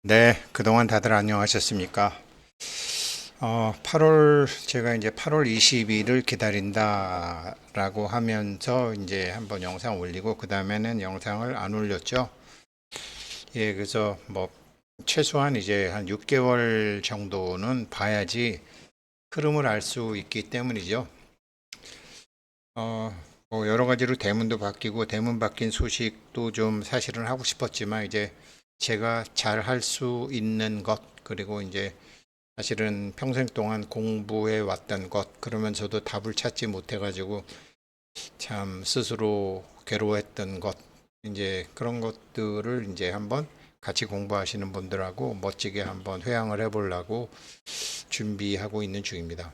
네, 그동안 다들 안녕하셨습니까? 8월, 제가 이제 8월 20일을 기다린다라고 하면서 이제 한번 영상 올리고, 그 다음에는 영상을 안 올렸죠. 예, 그래서 뭐, 최소한 이제 한 6개월 정도는 봐야지 흐름을 알 수 있기 때문이죠. 어, 뭐 여러 가지로 대문도 바뀌고, 대문 바뀐 소식도 좀 사실은 하고 싶었지만, 이제 제가 잘 할 수 있는 것, 그리고 이제 사실은 평생 동안 공부해 왔던 것, 그러면서도 답을 찾지 못해가지고 참 스스로 괴로워했던 것, 이제 그런 것들을 이제 한번 같이 공부하시는 분들하고 멋지게 한번 회항을 해보려고 준비하고 있는 중입니다.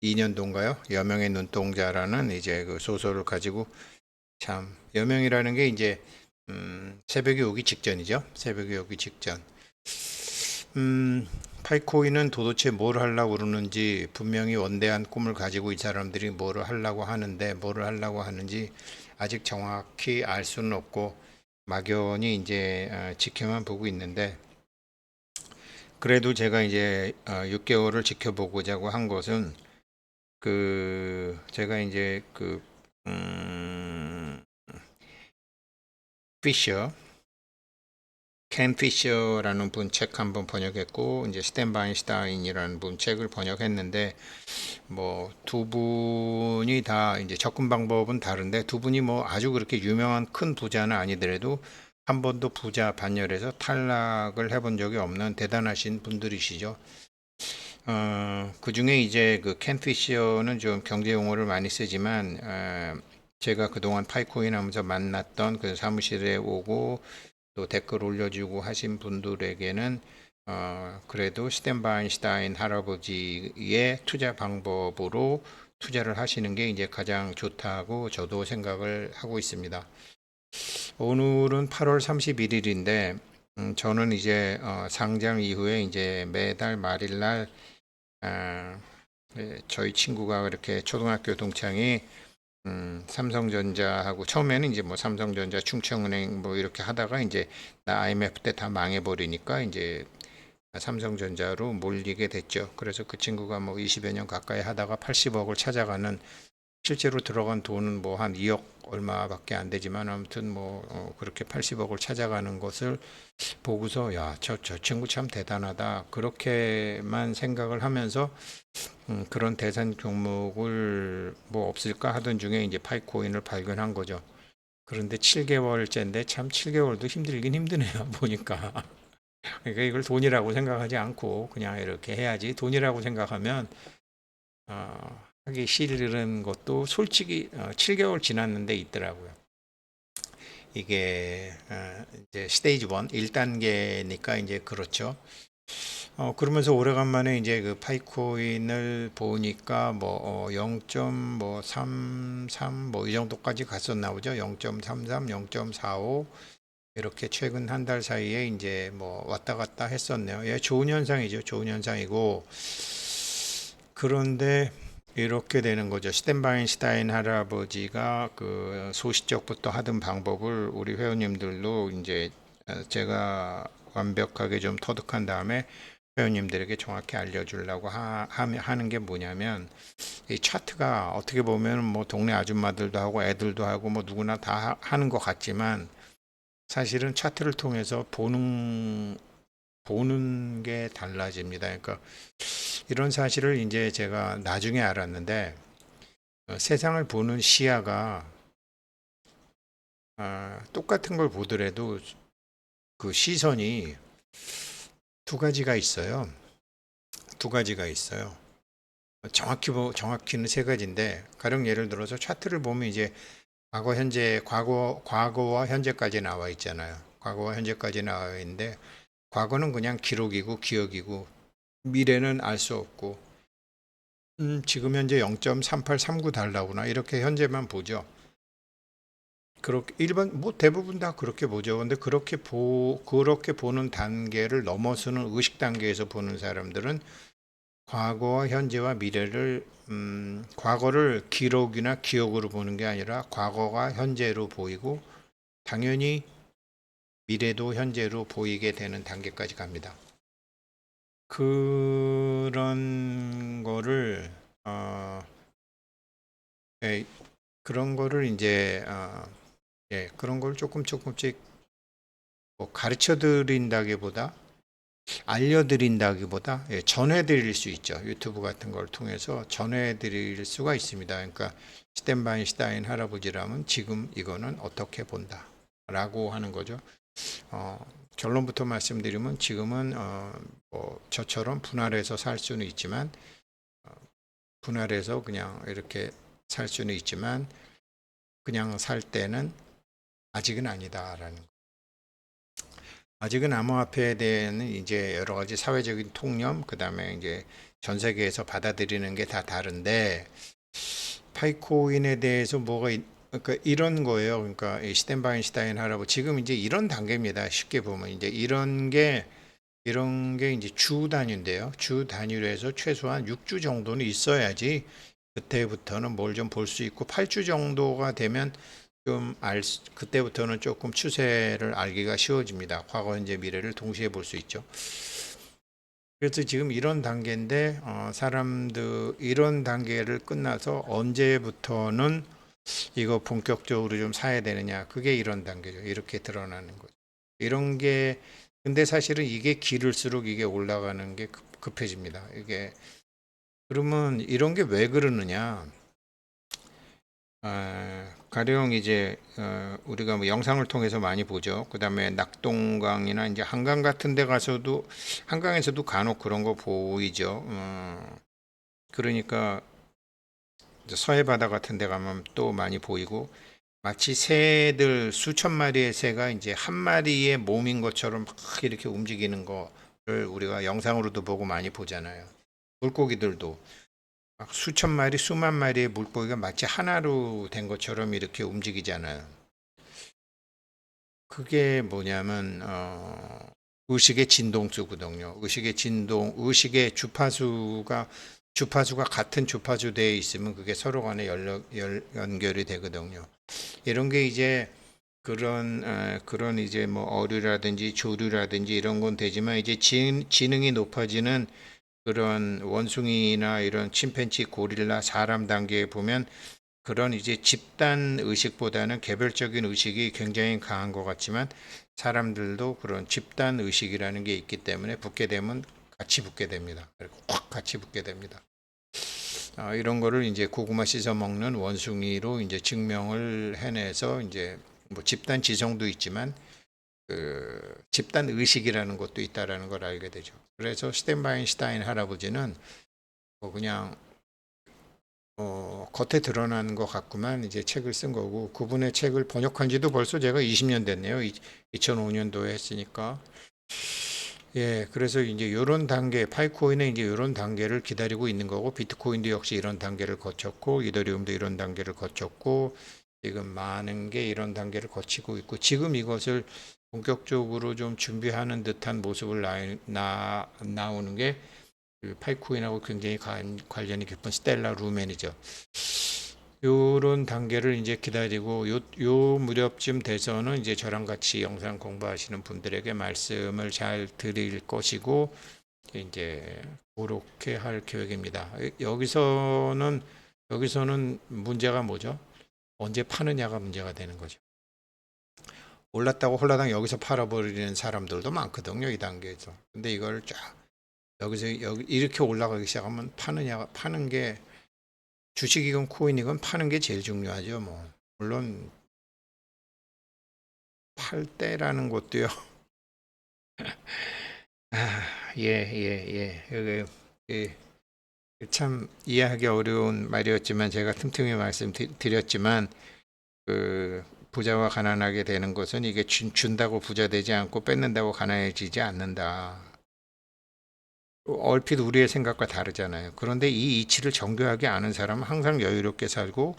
1992년도인가요? 여명의 눈동자라는 이제 그 소설을 가지고 참 여명이라는 게 이제 새벽이 오기 직전이죠. 새벽이 오기 직전. 음, 파이코이는 도대체 뭘 하려고 그러는지 분명히 원대한 꿈을 가지고 이 사람들이 뭐를 하려고 하는데 뭐를 하려고 하는지 아직 정확히 알 수는 없고 막연히 이제 지켜만 보고 있는데 그래도 제가 이제 6개월을 지켜보고자 한 것은 그 제가 이제 그 피셔 켄 피셔라는 분 책 한 번 번역했고 이제 스탠 바인슈타인이라는 분 책을 번역했는데 뭐 두 분이 다 이제 접근 방법은 다른데 두 분이 뭐 아주 그렇게 유명한 큰 부자는 아니더라도 한 번도 부자 반열에서 탈락을 해본 적이 없는 대단하신 분들이시죠. 그 중에 이제 그 켄 피셔는 좀 경제 용어를 많이 쓰지만 제가 그동안 파이코인 하면서 만났던 그 사무실에 오고 또 댓글 올려주고 하신 분들에게는 그래도 스탠바인슈타인 할아버지의 투자 방법으로 투자를 하시는 게 이제 가장 좋다고 저도 생각을 하고 있습니다. 오늘은 8월 31일인데 저는 이제 상장 이후에 이제 매달 말일날 저희 친구가 그렇게 초등학교 동창이 삼성전자하고 처음에는 이제 뭐 삼성전자, 충청은행 뭐 이렇게 하다가 이제 나 IMF 때 다 망해버리니까 이제 삼성전자로 몰리게 됐죠. 그래서 그 친구가 뭐 20여 년 가까이 하다가 80억을 찾아가는 실제로 들어간 돈은 뭐 한 2억 얼마밖에 안 되지만 아무튼 뭐 그렇게 80억을 찾아가는 것을 보고서 야, 저 친구 참 대단하다. 그렇게만 생각을 하면서 그런 대선 종목을 뭐 없을까 하던 중에 이제 파이코인을 발견한 거죠. 그런데 7개월째인데 참 7개월도 힘들긴 힘드네요. 보니까. 그러니까 이걸 돈이라고 생각하지 않고 그냥 이렇게 해야지. 돈이라고 생각하면 하기 싫은 것도 솔직히 7개월 지났는데 있더라고요. 이게 이제 스테이지 1, 1단계니까 이제 그렇죠. 그러면서 오래간만에 이제 그 파이코인을 보니까 뭐 0.33 뭐 이 정도까지 갔었나 보죠. 0.33, 0.45 이렇게 최근 한 달 사이에 이제 뭐 왔다 갔다 했었네요. 예, 좋은 현상이죠. 좋은 현상이고 그런데 이렇게 되는 거죠. 스탠바인슈타인 할아버지가 그 소시적부터 하던 방법을 우리 회원님들도 이제 제가 완벽하게 좀 터득한 다음에 회원님들에게 정확히 알려주려고 하는 게 뭐냐면 이 차트가 어떻게 보면 뭐 동네 아줌마들도 하고 애들도 하고 뭐 누구나 다 하는 것 같지만 사실은 차트를 통해서 보는 게 달라집니다. 그러니까 이런 사실을 이제 제가 나중에 알았는데 세상을 보는 시야가 똑같은 걸 보더라도 그 시선이 두 가지가 있어요. 두 가지가 있어요. 정확히는 세 가지인데 가령 예를 들어서 차트를 보면 이제 과거와 현재까지 나와 있잖아요. 과거와 현재까지 나와 있는데 과거는 그냥 기록이고 기억이고 미래는 알 수 없고 지금 현재 0.3839 달러구나 이렇게 현재만 보죠. 그렇게 일반 뭐 대부분 다 그렇게 보죠. 근데 그렇게 보는 단계를 넘어서는 의식 단계에서 보는 사람들은 과거와 현재와 미래를 과거를 기록이나 기억으로 보는 게 아니라 과거가 현재로 보이고 당연히 미래도 현재로 보이게 되는 단계까지 갑니다. 그런 거를 어, 예, 그런 거를 이제 그런 걸 조금씩 뭐 가르쳐 드린다기보다 알려드린다기보다 전해드릴 수 있죠. 유튜브 같은 걸 통해서 전해드릴 수가 있습니다. 그러니까 스탠바인슈타인 할아버지라면 지금 이거는 어떻게 본다 라고 하는 거죠. 결론부터 말씀드리면 지금은 뭐 저처럼 분할해서 살 수는 있지만 분할해서 그냥 이렇게 살 수는 있지만 그냥 살 때는 아직은 아니다라는 거. 아직은 암호화폐에 대한 이제 여러 가지 사회적인 통념, 그 다음에 이제 전 세계에서 받아들이는 게 다 다른데, 파이코인에 대해서 그러니까 이런 거예요. 그러니까 이 시덴바인슈타인 할아버지 지금 이제 이런 단계입니다. 쉽게 보면 이제 이런 게 이제 주 단위인데요. 주 단위로 해서 최소한 6주 정도는 있어야지 그때부터는 뭘 좀 볼 수 있고 8주 정도가 되면 그때부터는 조금 추세를 알기가 쉬워집니다. 과거, 현재, 미래를 동시에 볼 수 있죠. 그래서 지금 이런 단계인데 사람들 이런 단계를 끝나서 언제부터는 이거 본격적으로 좀 사야 되느냐, 그게 이런 단계죠. 이렇게 드러나는 거죠. 이런 게 근데 사실은 이게 길을수록 이게 올라가는 게 급해집니다. 이게 그러면 이런 게 왜 그러느냐? 가령 이제 우리가 뭐 영상을 통해서 많이 보죠. 그다음에 낙동강이나 이제 한강 같은 데 가서도 한강에서도 간혹 그런 거 보이죠. 그러니까 서해 바다 같은 데 가면 또 많이 보이고 마치 새들 수천 마리의 새가 이제 한 마리의 몸인 것처럼 막 이렇게 움직이는 거를 우리가 영상으로도 보고 많이 보잖아요. 물고기들도 막 수천 마리, 수만 마리의 물고기가 마치 하나로 된 것처럼 이렇게 움직이잖아요. 그게 뭐냐면 의식의 진동수거든요. 의식의 주파수가 같은 주파수 되어 있으면 그게 서로 간에 연결이 되거든요. 이런 게 이제 그런 이제 뭐 어류라든지 조류라든지 이런 건 되지만 이제 지능이 높아지는 그런 원숭이나 이런 침팬지, 고릴라, 사람 단계에 보면 그런 이제 집단 의식보다는 개별적인 의식이 굉장히 강한 것 같지만 사람들도 그런 집단 의식이라는 게 있기 때문에 붙게 되면 같이 붙게 됩니다. 그리고 확 같이 붙게 됩니다. 이런 거를 이제 고구마 씻어 먹는 원숭이로 이제 증명을 해내서 이제 뭐 집단 지성도 있지만 그 집단 의식이라는 것도 있다라는 걸 알게 되죠. 그래서 스탠바인슈타인 할아버지는 뭐 그냥 겉에 드러나는 것 같구만 이제 책을 쓴 거고 그분의 책을 번역한 지도 벌써 제가 20년 됐네요. 2005년도에 했으니까. 예, 그래서 이제 이런 단계, 파이코인은 이제 이런 단계를 기다리고 있는 거고, 비트코인도 역시 이런 단계를 거쳤고, 이더리움도 이런 단계를 거쳤고, 지금 많은 게 이런 단계를 거치고 있고, 지금 이것을 본격적으로 좀 준비하는 듯한 모습을 나오는 게 파이코인하고 굉장히 관련이 깊은 스텔라 루멘이죠. 요런 단계를 이제 기다리고 요 무렵쯤 돼서는 이제 저랑 같이 영상 공부하시는 분들에게 말씀을 잘 드릴 것이고 이제 그렇게 할 계획입니다. 여기서는 문제가 뭐죠? 언제 파느냐가 문제가 되는 거죠. 올랐다고 홀라당 여기서 팔아버리는 사람들도 많거든요, 이 단계에서. 근데 이걸 쫙 여기 이렇게 올라가기 시작하면 파는 게 주식이건 코인이건 파는 게 제일 중요하죠. 뭐 물론 팔 때라는 것도요. 예. 예. 참 이해하기 어려운 말이었지만 제가 틈틈이 말씀드렸지만 그 부자와 가난하게 되는 것은 이게 준다고 부자 되지 않고 뺏는다고 가난해지지 않는다. 얼핏 우리의 생각과 다르잖아요. 그런데 이 이치를 정교하게 아는 사람은 항상 여유롭게 살고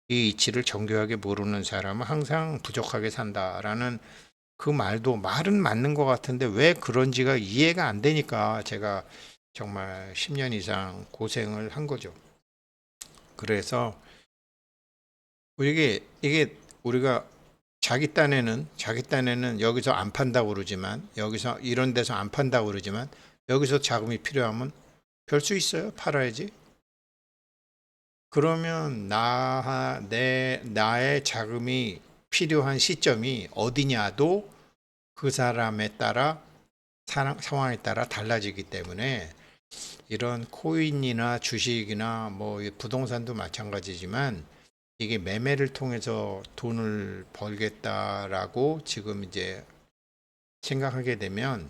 이 이치를 정교하게 모르는 사람은 항상 부족하게 산다라는 그 말은 맞는 것 같은데 왜 그런지가 이해가 안 되니까 제가 정말 10년 이상 고생을 한 거죠. 그래서 이게 우리가 자기 딴에는 여기서 안 판다고 그러지만, 여기서 이런 데서 안 판다고 그러지만, 여기서 자금이 필요하면 별 수 있어요. 팔아야지. 그러면 나의 자금이 필요한 시점이 어디냐도 그 사람에 따라, 상황에 따라 달라지기 때문에, 이런 코인이나 주식이나 뭐 부동산도 마찬가지지만, 이게 매매를 통해서 돈을 벌겠다라고 지금 이제 생각하게 되면,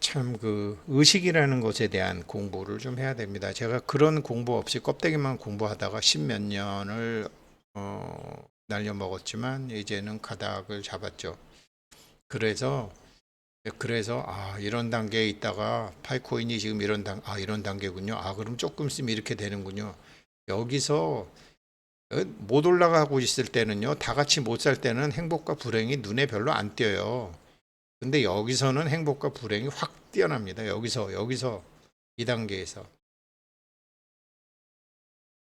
참 그 의식이라는 것에 대한 공부를 좀 해야 됩니다. 제가 그런 공부 없이 껍데기만 공부하다가 십몇 년을 날려먹었지만 이제는 가닥을 잡았죠. 그래서 이런 단계에 있다가 파이코인이 지금 이런 단계군요. 그럼 조금 있으면 이렇게 되는군요. 여기서 못 올라가고 있을 때는요, 다 같이 못 살 때는 행복과 불행이 눈에 별로 안 띄어요. 근데 여기서는 행복과 불행이 확 뛰어납니다. 여기서 이 단계에서.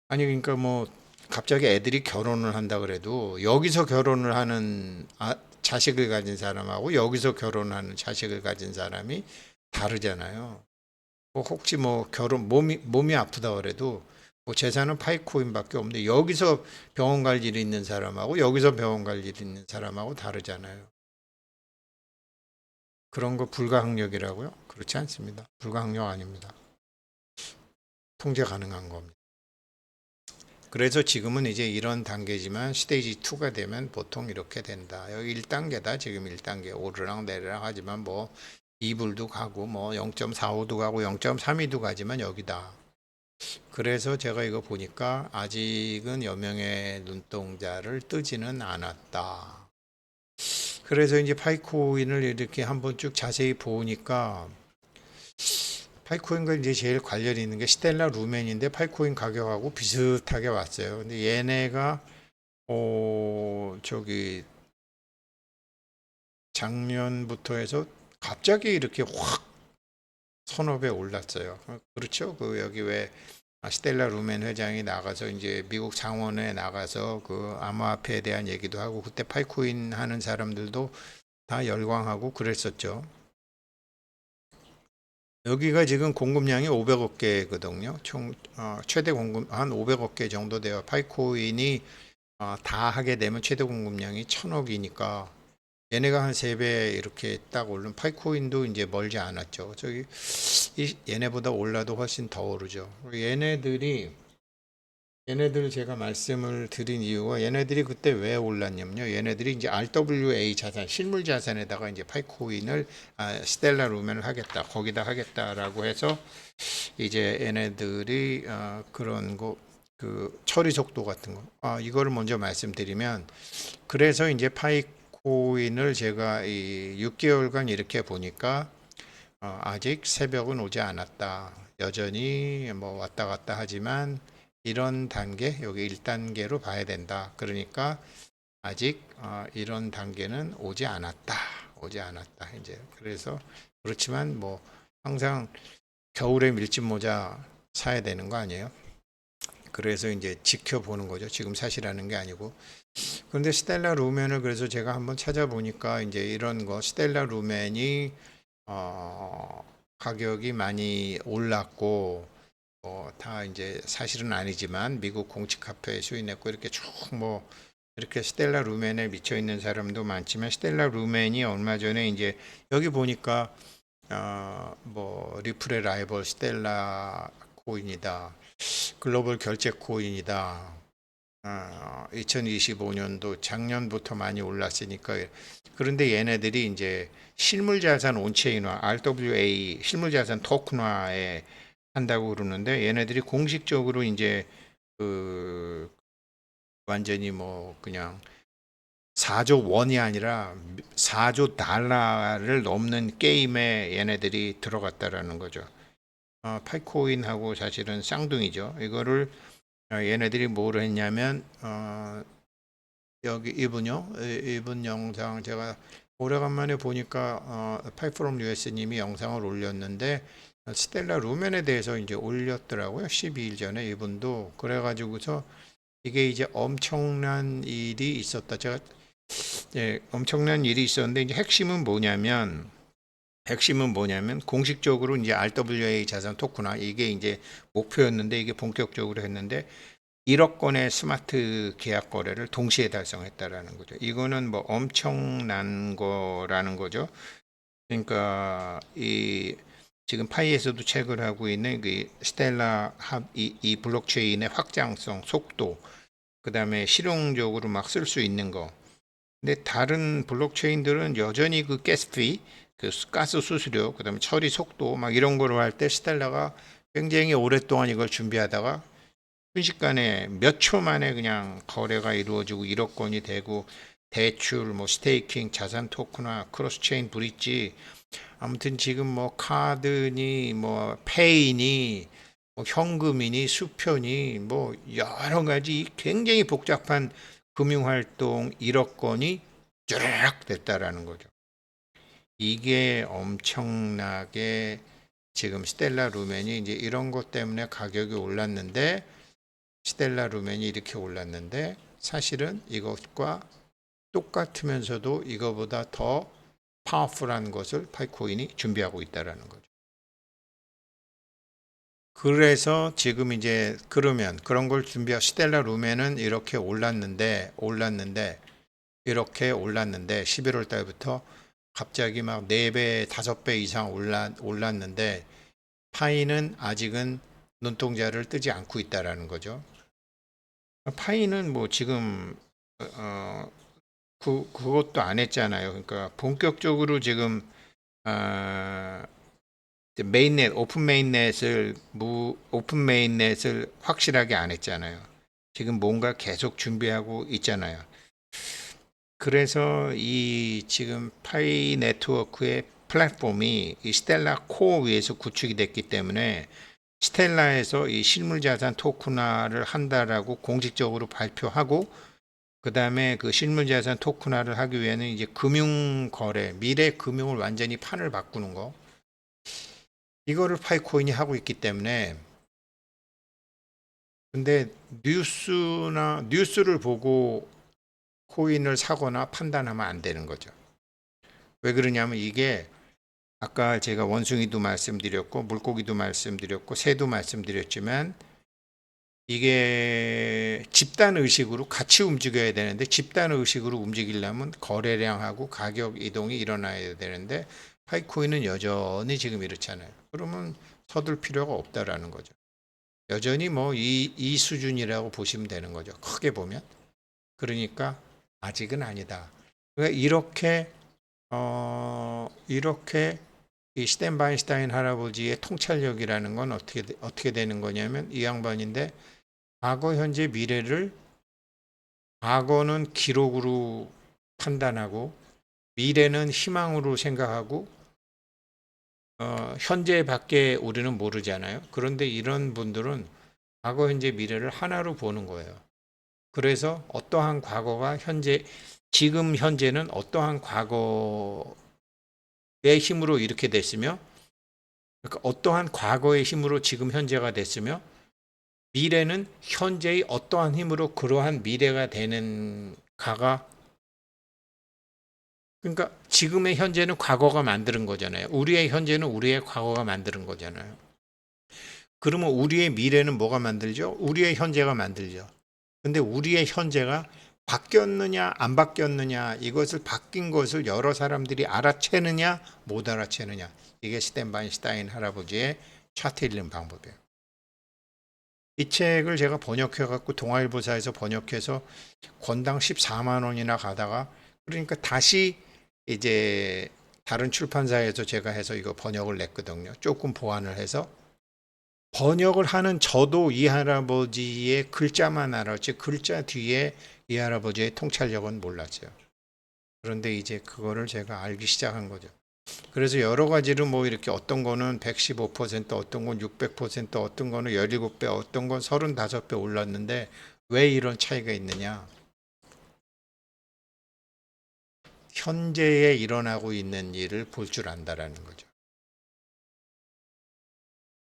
아니 그러니까 뭐 갑자기 애들이 결혼을 한다 그래도 여기서 결혼을 하는 자식을 가진 사람하고 여기서 결혼하는 자식을 가진 사람이 다르잖아요. 뭐 혹시 뭐 결혼 몸이 아프다 그래도 뭐 재산은 파이코인밖에 없는데 여기서 병원 갈 일이 있는 사람하고 여기서 병원 갈 일이 있는 사람하고 다르잖아요. 그런 거 불가항력이라고요? 그렇지 않습니다. 불가항력 아닙니다. 통제 가능한 겁니다. 그래서 지금은 이제 이런 단계지만 스테이지 2가 되면 보통 이렇게 된다. 여기 1단계다. 지금 1단계 오르락 내리락 하지만 뭐 2불도 가고 뭐 0.45도 가고 0.32도 가지만 여기다. 그래서 제가 이거 보니까 아직은 여명의 눈동자를 뜨지는 않았다. 그래서 이제 파이코인을 이렇게 한번 쭉 자세히 보니까 파이코인과 이제 제일 관련이 있는 게 스텔라 루멘인데 파이코인 가격하고 비슷하게 왔어요. 근데 얘네가 저기 작년부터 해서 갑자기 이렇게 확 선업에 올랐어요. 그렇죠? 그 여기 왜 스텔라 루멘 회장이 나가서 이제 미국 상원에 나가서 그 암호화폐에 대한 얘기도 하고 그때 파이코인 하는 사람들도 다 열광하고 그랬었죠. 여기가 지금 공급량이 500억 개거든요. 총 최대 공급 한 500억 개 정도 돼요. 파이코인이 다 하게 되면 최대 공급량이 1000억이니까 얘네가 한 3배 이렇게 딱 오른 파이코인도 이제 멀지 않았죠. 얘네보다 올라도 훨씬 더 오르죠. 얘네들 제가 말씀을 드린 이유가 얘네들이 그때 왜 올랐냐면요. 얘네들이 이제 RWA 자산, 실물 자산에다가 이제 파이코인을 스텔라 루멘을 하겠다. 거기다 하겠다라고 해서 이제 얘네들이 그런 거 그 처리 속도 같은 거. 이거를 먼저 말씀드리면 그래서 이제 파이코인을 제가 이 6개월간 이렇게 보니까 아직 새벽은 오지 않았다. 여전히 뭐 왔다 갔다 하지만 이런 단계, 여기 1단계로 봐야 된다. 그러니까 아직 이런 단계는 오지 않았다. 오지 않았다. 이제 그래서 그렇지만 뭐 항상 겨울에 밀짚 모자 사야 되는 거 아니에요? 그래서 이제 지켜보는 거죠. 지금 사시라는 게 아니고. 그런데 스텔라 루멘을 그래서 제가 한번 찾아보니까 이제 이런 거 스텔라 루멘이 가격이 많이 올랐고 다 이제 사실은 아니지만 미국 공식 화폐에 수인했고 이렇게 쭉 뭐 이렇게 스텔라 루멘에 미쳐 있는 사람도 많지만 스텔라 루멘이 얼마 전에 이제 여기 보니까 뭐 리플의 라이벌 스텔라 코인이다. 글로벌 결제 코인이다. 2025년도 작년부터 많이 올랐으니까 그런데 얘네들이 이제 실물자산 온체인화 RWA 실물자산 토큰화에 한다고 그러는데 얘네들이 공식적으로 이제 그 완전히 뭐 그냥 4조 원이 아니라 4조 달러를 넘는 게임에 얘네들이 들어갔다라는 거죠. 파이코인하고 사실은 쌍둥이죠. 이거를 얘네들이 뭘 했냐면 여기 이분 영상 제가 오래간만에 보니까 파이프롬 US님이 영상을 올렸는데 스텔라 루멘에 대해서 이제 올렸더라고요. 12일 전에 이분도 그래가지고서 이게 이제 엄청난 일이 있었다. 제가 엄청난 일이 있었는데 이제 핵심은 뭐냐면 공식적으로 이제 RWA 자산 토크나 이게 이제 목표였는데 이게 본격적으로 했는데 1억 건의 스마트 계약 거래를 동시에 달성했다라는 거죠. 이거는 뭐 엄청난 거라는 거죠. 그러니까 이 지금 파이에서도 책을 하고 있는 그 스텔라 이 블록체인의 확장성, 속도, 그다음에 실용적으로 막 쓸 수 있는 거. 근데 다른 블록체인들은 여전히 그 가스피, 그 가스 수수료, 그다음에 처리 속도 막 이런 거로 할 때 스텔라가 굉장히 오랫동안 이걸 준비하다가 순식간에 몇 초 만에 그냥 거래가 이루어지고 1억 건이 되고 대출, 뭐 스테이킹, 자산 토크나 크로스체인 브릿지, 아무튼 지금 뭐 카드니 뭐 페이니 뭐 현금이니 수표니 뭐 여러 가지 굉장히 복잡한 금융활동 1억 건이 쭈르륵 됐다라는 거죠. 이게 엄청나게 지금 스텔라 루멘이 이제 이런 것 때문에 가격이 올랐는데 스텔라 루멘이 이렇게 올랐는데 사실은 이것과 똑같으면서도 이거보다 더 파워풀한 것을 파이코인이 준비하고 있다라는 거죠. 그래서 지금 이제 그러면 그런 걸 준비한 스텔라 루멘은 이렇게 올랐는데 11월 달부터 갑자기 막 4배, 5배 이상 올랐는데 파이는 아직은 눈동자를 뜨지 않고 있다라는 거죠. 파이는 뭐 지금 그것도 안 했잖아요. 그러니까 본격적으로 지금 아, 오픈 메인넷을 확실하게 안 했잖아요. 지금 뭔가 계속 준비하고 있잖아요. 그래서 이 지금 파이 네트워크의 플랫폼이 이 스텔라 코어 위에서 구축이 됐기 때문에 스텔라에서 이 실물자산 토큰화를 한다라고 공식적으로 발표하고 그 다음에 그 실물자산 토큰화를 하기 위해는 이제 금융거래, 미래 금융을 완전히 판을 바꾸는 거. 이거를 파이코인이 하고 있기 때문에 근데 뉴스를 보고 코인을 사거나 판단하면 안 되는 거죠. 왜 그러냐면 이게 아까 제가 원숭이도 말씀드렸고 물고기도 말씀드렸고 새도 말씀드렸지만 이게 집단 의식으로 같이 움직여야 되는데 집단 의식으로 움직이려면 거래량하고 가격 이동이 일어나야 되는데 파이코인은 여전히 지금 이렇잖아요. 그러면 서둘 필요가 없다라는 거죠. 여전히 뭐 이 수준이라고 보시면 되는 거죠. 크게 보면. 그러니까 아직은 아니다. 그러니까 이렇게 이 슈텐바인슈타인 할아버지의 통찰력이라는 건 어떻게 되는 거냐면 이 양반인데 과거, 현재, 미래를 과거는 기록으로 판단하고 미래는 희망으로 생각하고 현재밖에 우리는 모르잖아요. 그런데 이런 분들은 과거, 현재, 미래를 하나로 보는 거예요. 그래서 어떠한 과거가 지금 현재는 어떠한 과거의 힘으로 이렇게 됐으며, 그러니까 어떠한 과거의 힘으로 지금 현재가 됐으며, 미래는 현재의 어떠한 힘으로 그러한 미래가 되는 가가, 그러니까 지금의 현재는 과거가 만드는 거잖아요. 우리의 현재는 우리의 과거가 만드는 거잖아요. 그러면 우리의 미래는 뭐가 만들죠? 우리의 현재가 만들죠. 근데 우리의 현재가 바뀌었느냐 안 바뀌었느냐 이것을 바뀐 것을 여러 사람들이 알아채느냐 못 알아채느냐 이게 스텐바인슈타인 할아버지의 차트 읽는 방법이에요. 이 책을 제가 번역해 갖고 동아일보사에서 번역해서 권당 14만 원이나 가다가 그러니까 다시 이제 다른 출판사에서 제가 해서 이거 번역을 냈거든요. 조금 보완을 해서 번역을 하는 저도 이 할아버지의 글자만 알았지 글자 뒤에 이 할아버지의 통찰력은 몰랐어요. 그런데 이제 그거를 제가 알기 시작한 거죠. 그래서 여러 가지로 뭐 이렇게 어떤 거는 115%, 어떤 건 600%, 어떤 거는 17배, 어떤 건 35배 올랐는데 왜 이런 차이가 있느냐? 현재에 일어나고 있는 일을 볼 줄 안다라는 거죠.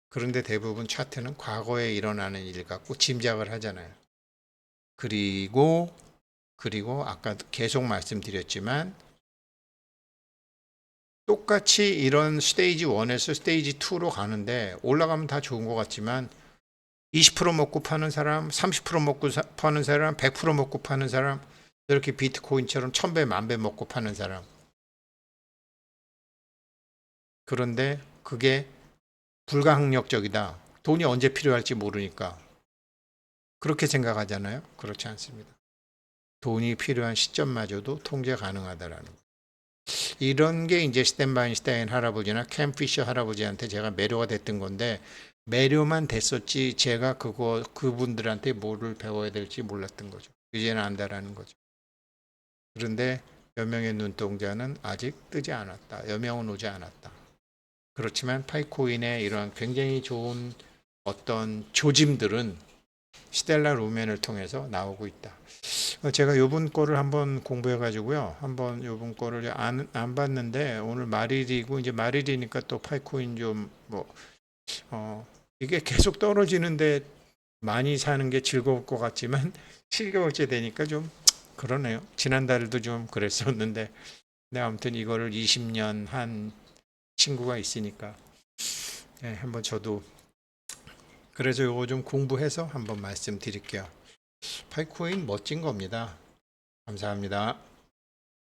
그런데 대부분 차트는 과거에 일어나는 일 갖고 짐작을 하잖아요. 그리고 아까 계속 말씀드렸지만 똑같이 이런 스테이지 1에서 스테이지 2로 가는데 올라가면 다 좋은 것 같지만 20% 먹고 파는 사람, 30% 먹고 파는 사람, 100% 먹고 파는 사람, 이렇게 비트코인처럼 1000배, 만배 먹고 파는 사람. 그런데 그게 불가항력적이다. 돈이 언제 필요할지 모르니까. 그렇게 생각하잖아요. 그렇지 않습니다. 돈이 필요한 시점마저도 통제 가능하다라는 거. 이런 게 이제 스탠바인슈타인 할아버지나 캠 피셔 할아버지한테 제가 매료가 됐던 건데 매료만 됐었지 제가 그분들한테 뭐를 배워야 될지 몰랐던 거죠. 이제는 안다라는 거죠. 그런데 여명의 눈동자는 아직 뜨지 않았다. 여명은 오지 않았다. 그렇지만 파이코인의 이런 굉장히 좋은 어떤 조짐들은 스텔라 루멘을 통해서 나오고 있다. 제가 요번 거를 한번 공부해 가지고요. 한번 요번 거를 안 봤는데 오늘 말일이고 이제 말일이니까 또 파이코인 좀 이게 계속 떨어지는데 많이 사는 게 즐거울 것 같지만 7개월째 되니까 좀 그러네요. 지난달도 좀 그랬었는데 아무튼 이거를 20년 한 친구가 있으니까 한번 저도 그래서 요거 좀 공부해서 한번 말씀드릴게요. 파이코인 멋진 겁니다. 감사합니다.